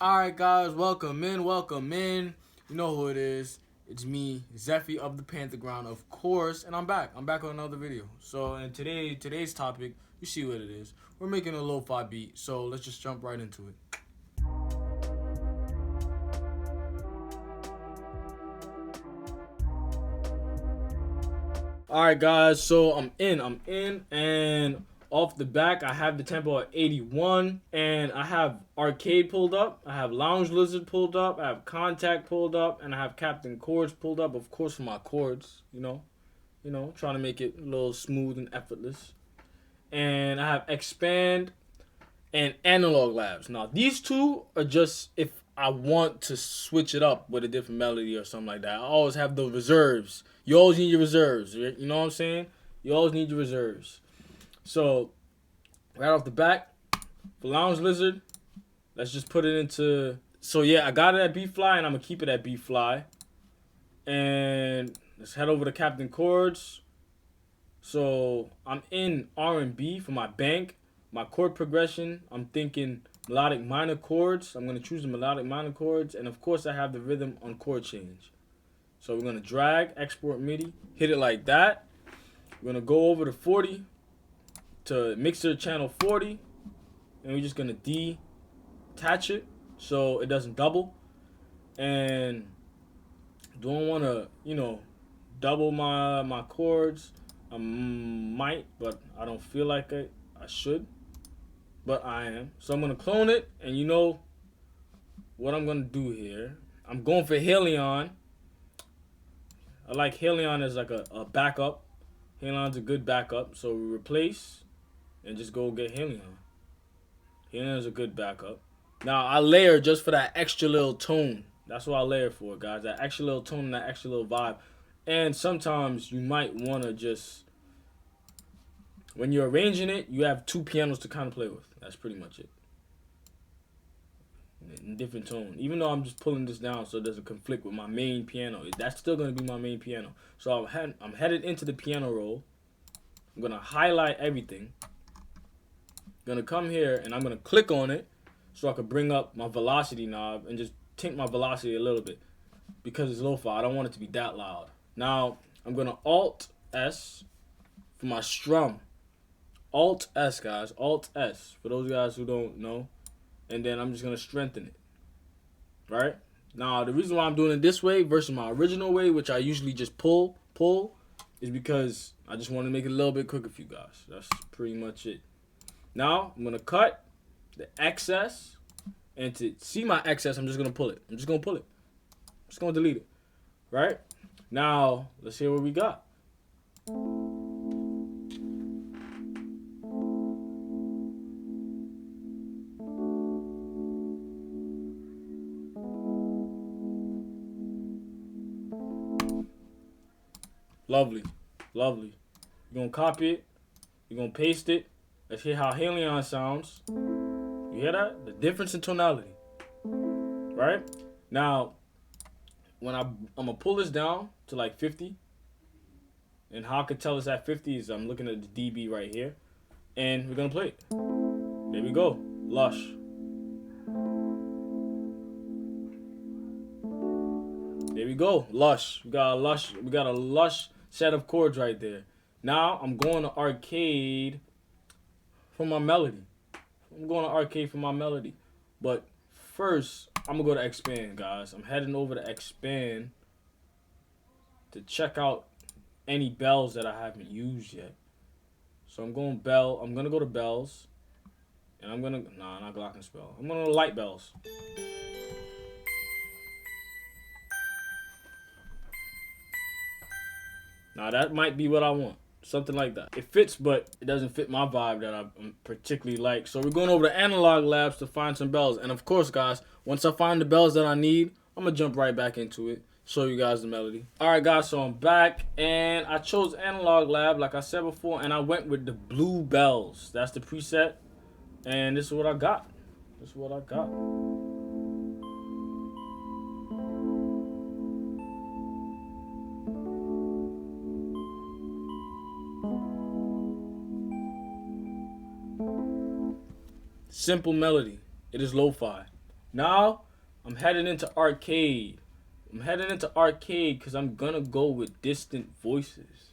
Alright guys, welcome in, welcome in. You know who it is. It's me, Zephy of the Panther Ground, of course, and I'm back. I'm back with another video. So in today's topic, you see what it is. We're making a lo-fi beat, so let's just jump right into it. Alright guys, so I'm in, and off the back I have the tempo at 81, and I have arcade pulled up, I have lounge lizard pulled up, I have contact pulled up, and I have captain chords pulled up, of course, for my chords, trying to make it a little smooth and effortless. And I have expand and analog labs. Now these two are just if I want to switch it up with a different melody or something like that. I always have the reserves. You always need your reserves. You know what I'm saying? You always need your reserves. So right off the bat, for Lounge Lizard, let's just put it into. So yeah, I got it at B fly, and I'm gonna keep it at B fly. And let's head over to Captain Chords. So I'm in R&B for my bank. My chord progression, I'm thinking melodic minor chords. I'm going to choose the melodic minor chords. And of course, I have the rhythm on chord change. So we're going to drag, export MIDI, hit it like that. We're going to go over to 40 to mixer channel 40. And we're just going to detach it so it doesn't double. And don't want to, double my chords. I might, but I don't feel like it. I should, but I am. So I'm going to clone it, and you know what I'm going to do here. I'm going for Helion. I like Helion as like a backup. Helion's a good backup, so we replace and just go get Helion. Helion is a good backup. Now, I layer just for that extra little tone. That's what I layer for, guys. That extra little tone and that extra little vibe. And sometimes you might want to just, when you're arranging it, you have two pianos to kind of play with. That's pretty much it. In different tone. Even though I'm just pulling this down so it doesn't conflict with my main piano. That's still going to be my main piano. So I'm headed into the piano roll. I'm going to highlight everything. I'm going to come here and I'm going to click on it so I can bring up my velocity knob and just tint my velocity a little bit. Because it's lo-fi, I don't want it to be that loud. Now, I'm going to Alt-S for my strum. Alt-S, guys. Alt-S. For those guys who don't know. And then I'm just going to strengthen it. Right? Now, the reason why I'm doing it this way versus my original way, which I usually just pull, is because I just want to make it a little bit quicker for you guys. That's pretty much it. Now, I'm going to cut the excess. And to see my excess, I'm just going to pull it. I'm just going to delete it. Right? Now, let's hear what we got. Lovely. You're going to copy it. You're going to paste it. Let's hear how Helion sounds. You hear that? The difference in tonality. Right? Now, when I'm going to pull this down to like 50. And how I can tell it's at 50 is I'm looking at the dB right here. And we're going to play it. There we go. Lush. There we go. Lush. We got a lush set of chords right there. Now I'm going to arcade for my melody. But first, I'm going to go to expand, guys. I'm heading over to expand to check out any bells that I haven't used yet. So I'm going to go to bells. And I'm going to, not glockenspiel. I'm going to light bells. Now that might be what I want. Something like that. It fits, but it doesn't fit my vibe that I particularly like. So we're going over to Analog Labs to find some bells. And of course, guys, once I find the bells that I need, I'm going to jump right back into it. Show you guys the melody. Alright guys, so I'm back. And I chose Analog Lab, like I said before. And I went with the blue bells. That's the preset. And this is what I got. Simple melody. It is lo-fi. Now I'm heading into arcade. I'm heading into arcade because I'm gonna go with distant voices.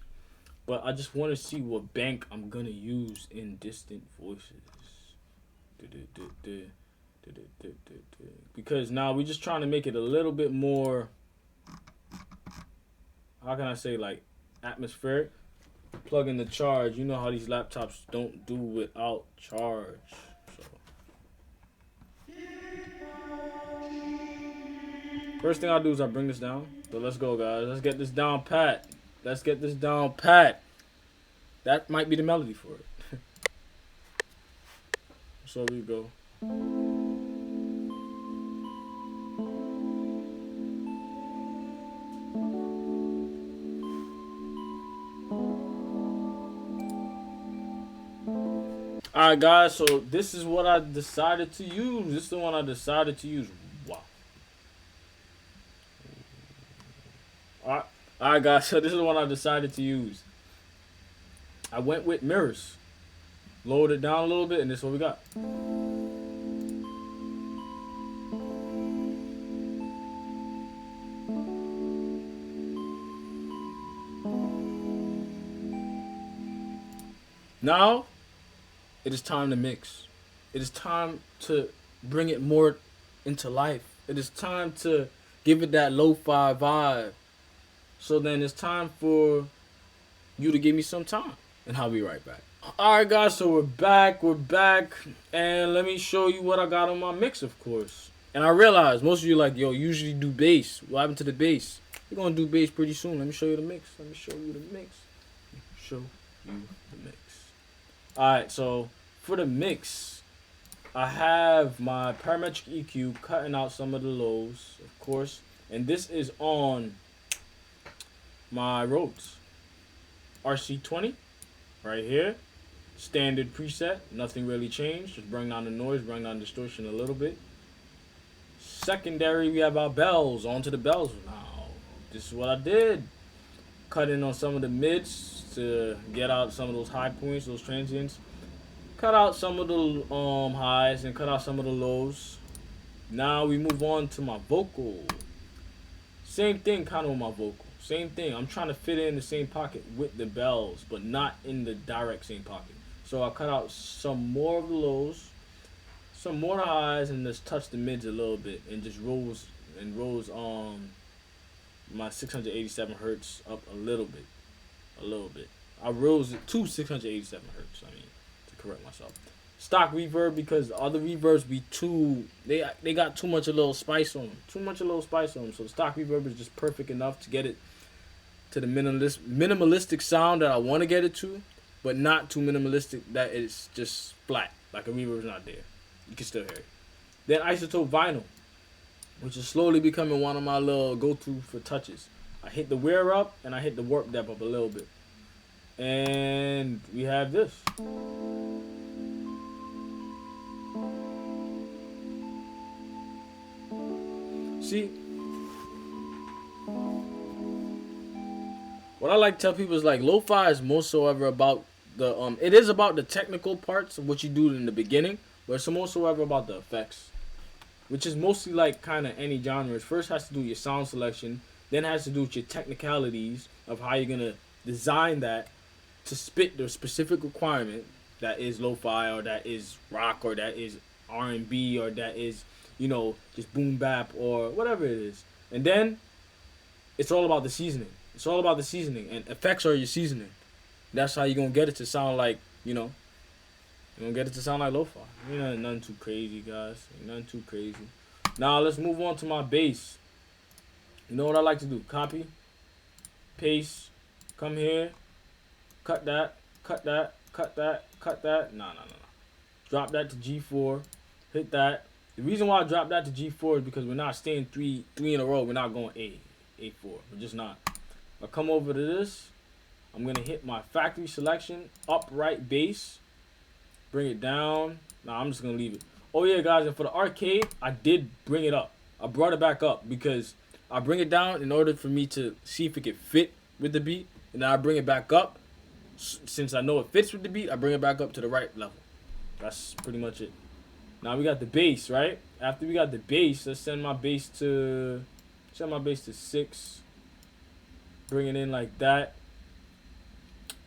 But I just want to see what bank I'm gonna use in distant voices. Because now we're just trying to make it a little bit more, how can I say, like atmospheric. Plug in the charge. You know how these laptops don't do without charge. So first thing I do is I bring this down. So let's go, guys. Let's get this down pat. Let's get this down pat. That might be the melody for it. So we go. Alright, guys, so this is what I decided to use. This is the one I decided to use. Wow. Alright, guys, so this is the one I decided to use. I went with mirrors. Lowered it down a little bit, and this is what we got. Now, it is time to mix. It is time to bring it more into life. It is time to give it that lo-fi vibe. So then it's time for you to give me some time. And I'll be right back. Alright, guys, so we're back. And let me show you what I got on my mix, of course. And I realize most of you like, yo, usually do bass. What happened to the bass? We're going to do bass pretty soon. Let me show you the mix. Alright, so for the mix, I have my parametric EQ cutting out some of the lows, of course. And this is on my Rhodes RC20 right here. Standard preset, nothing really changed. Just bring down the noise, bring down distortion a little bit. Secondary, we have our bells. On to the bells now. This is what I did. Cut in on some of the mids to get out some of those high points, those transients. Cut out some of the highs and cut out some of the lows. Now we move on to my vocal. Same thing kind of with my vocal. Same thing. I'm trying to fit in the same pocket with the bells, but not in the direct same pocket. So I cut out some more of the lows, some more of the highs, and just touch the mids a little bit, and just rose my 687 hertz up a little bit. I rose it to 687 hertz. I mean, to correct myself. Stock reverb, because other reverbs be they got too much a little spice on them. So the stock reverb is just perfect enough to get it to the minimalistic sound that I want to get it to, but not too minimalistic that it's just flat, like a reverb's not there. You can still hear it. Then isotope vinyl, which is slowly becoming one of my little go-to for touches. I hit the wear up and I hit the warp depth up a little bit. And we have this. See, what I like to tell people is like lo-fi is more so ever about the it is about the technical parts of what you do in the beginning, but it's more so ever about the effects, which is mostly like kind of any genre. It first has to do with your sound selection, then it has to do with your technicalities of how you're gonna design that to spit the specific requirement that is lo-fi, or that is rock, or that is R&B, or that is, you know, just boom bap, or whatever it is. And then it's all about the seasoning. And effects are your seasoning. That's how you're gonna get it to sound like, you're gonna get it to sound like lo-fi. Nothing too crazy, guys. Nothing too crazy. Now let's move on to my bass. You know what I like to do? Copy, paste, come here, cut that. Nah. Drop that to G4, hit that. The reason why I dropped that to G4 is because we're not staying three in a row. We're not going A4. We're just not. I come over to this. I'm going to hit my factory selection, upright bass. Bring it down. Nah, I'm just going to leave it. Oh, yeah, guys. And for the arcade, I did bring it up. I brought it back up because I bring it down in order for me to see if it could fit with the beat. And then I bring it back up. Since I know it fits with the beat, I bring it back up to the right level. That's pretty much it. Now we got the bass, right? after we got the bass, let's send my bass to 6. Bring it in like that.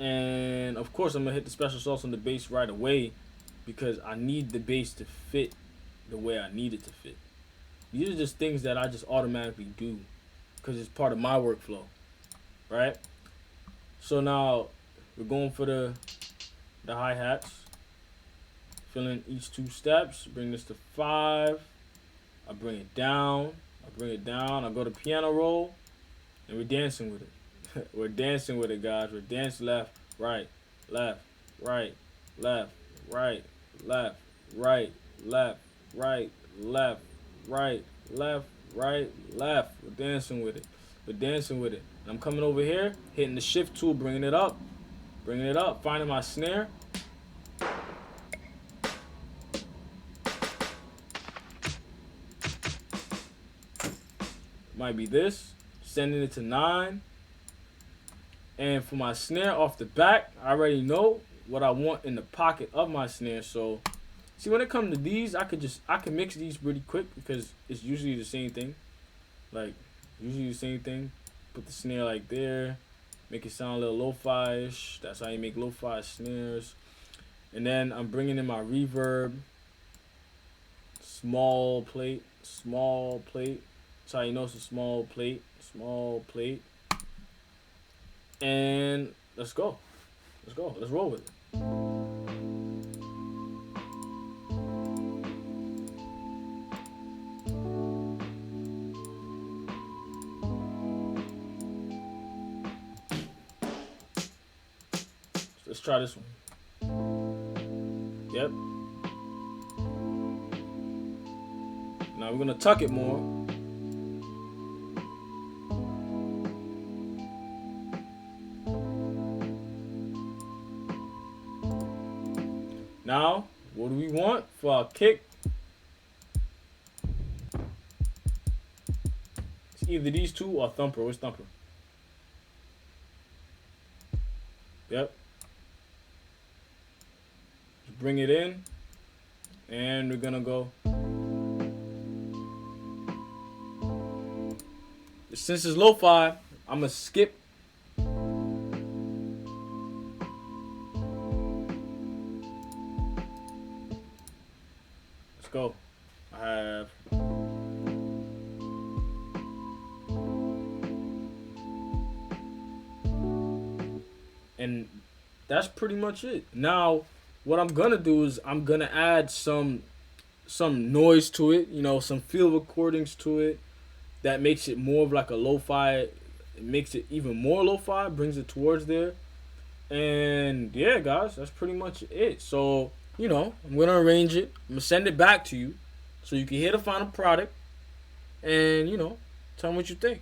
And of course, I'm gonna hit the special sauce on the bass right away because I need the bass to fit the way I need it to fit. These are just things that I just automatically do because it's part of my workflow, right? So now we're going for the hi-hats. Fill in each 2 steps. Bring this to 5. I bring it down. I go to piano roll, and we're dancing with it. We're dancing with it, guys. We're dancing left, right, left, right, left, right, left, right, left, right, left, right, left, right, left. We're dancing with it. We're dancing with it. And I'm coming over here, hitting the shift tool, bringing it up, finding my snare. Might be this. Sending it to 9. And for my snare off the back, I already know what I want in the pocket of my snare. So, see, when it comes to these, I can mix these pretty quick because it's usually the same thing. Like, usually the same thing. Put the snare like there. Make it sound a little lo-fi-ish. That's how you make lo-fi snares. And then I'm bringing in my reverb. Small plate. That's how you know it's a small plate. And let's go. Let's roll with it. Let's try this one. Yep. Now we're gonna tuck it more. Now, what do we want for our kick? It's either these 2 or thumper. Where's thumper? Yep. Just bring it in. And we're gonna go. Since it's lo-fi, I'm gonna skip. Let's go. I have. And that's pretty much it. Now, what I'm gonna do is I'm gonna add some noise to it, some field recordings to it that makes it more of like a lo-fi. It makes it even more lo-fi, brings it towards there. And yeah, guys, that's pretty much it. So, I'm gonna arrange it. I'm gonna send it back to you so you can hear the final product and tell me what you think.